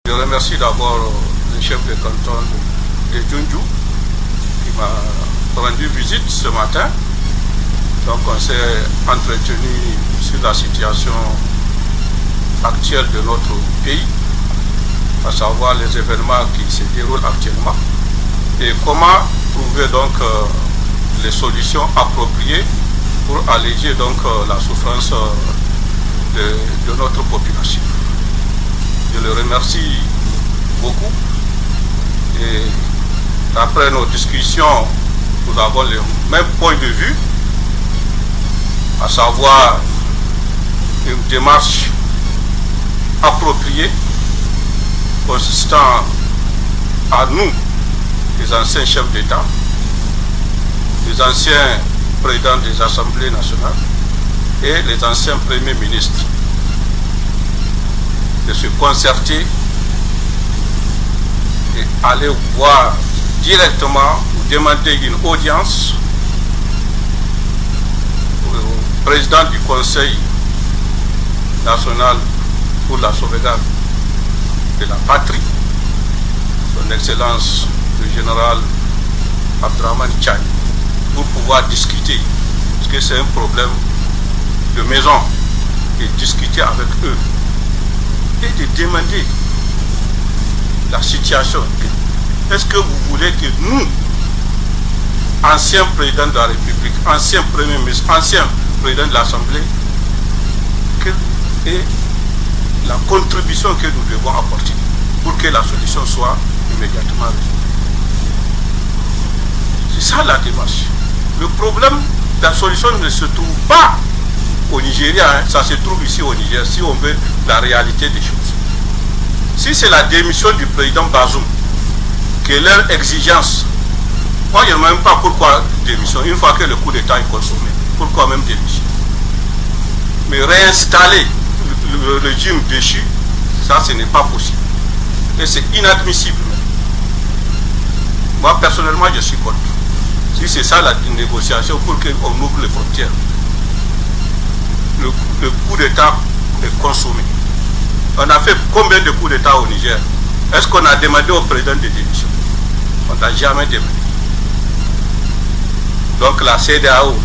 Je remercie d'abord le chef de canton de Djoundjou qui m'a rendu visite ce matin. Donc on s'est entretenu sur la situation actuelle de notre pays, à savoir les événements qui se déroulent actuellement et comment trouver donc les solutions appropriées pour alléger donc la souffrance de notre population. Je le remercie beaucoup et après nos discussions, nous avons le même point de vue, à savoir une démarche appropriée consistant à nous, les anciens chefs d'État, les anciens présidents des assemblées nationales et les anciens premiers ministres, de se concerter et aller voir directement ou demander une audience au président du Conseil national pour la sauvegarde de la patrie, son Excellence le général Abdrahmane Tchani, pour pouvoir discuter, parce que c'est un problème de maison, et discuter avec eux et de demander la situation. Est-ce que vous voulez que nous, anciens présidents de la République, anciens premiers ministres, anciens présidents de l'Assemblée, quelle est la contribution que nous devons apporter pour que la solution soit immédiatement résolue? C'est ça la démarche. Le problème, la solution ne se trouve pas au Nigeria, ça se trouve ici au Niger, si on veut la réalité des choses. Si c'est la démission du président Bazoum, que leur exigence, moi je ne sais même pas pourquoi démission, une fois que le coup d'État est consommé, pourquoi même démission? Mais réinstaller le régime déchu, ça ce n'est pas possible. Et c'est inadmissible. Moi personnellement je suis contre. Si c'est ça la négociation pour qu'on ouvre les frontières, le coup d'État est consommé. On a fait combien de coups d'État au Niger? Est-ce qu'on a demandé au président de démission? On n'a jamais demandé. Donc la CEDEAO,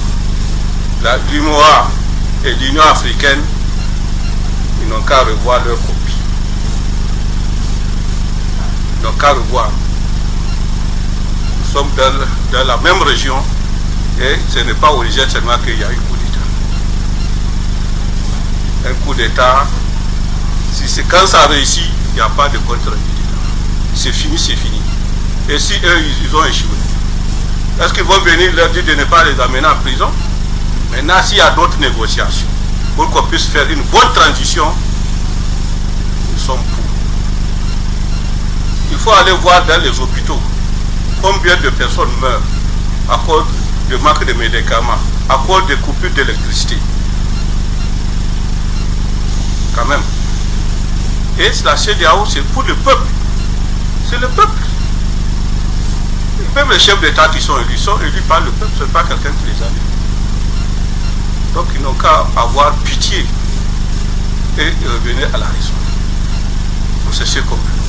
l'UMOA et l'Union africaine, ils n'ont qu'à revoir leur copie. Ils n'ont qu'à revoir. Nous sommes dans la même région et ce n'est pas au Niger seulement qu'il y a eu coup d'État. Un coup d'État, si c'est quand ça réussit, il n'y a pas de contre-coup d'État. C'est fini, c'est fini. Et si eux, ils ont échoué, est-ce qu'ils vont venir leur dire de ne pas les amener en prison? Maintenant, s'il y a d'autres négociations, pour qu'on puisse faire une bonne transition, nous sommes pour. Il faut aller voir dans les hôpitaux combien de personnes meurent à cause de manque de médicaments, à cause de coupures d'électricité. Quand même. Et la CEDEAO, c'est pour le peuple. C'est le peuple. Même les chefs d'État qui sont élus par le peuple, ce n'est pas quelqu'un qui les a élus. Donc ils n'ont qu'à avoir pitié et revenir à la raison. C'est ce qu'on veut.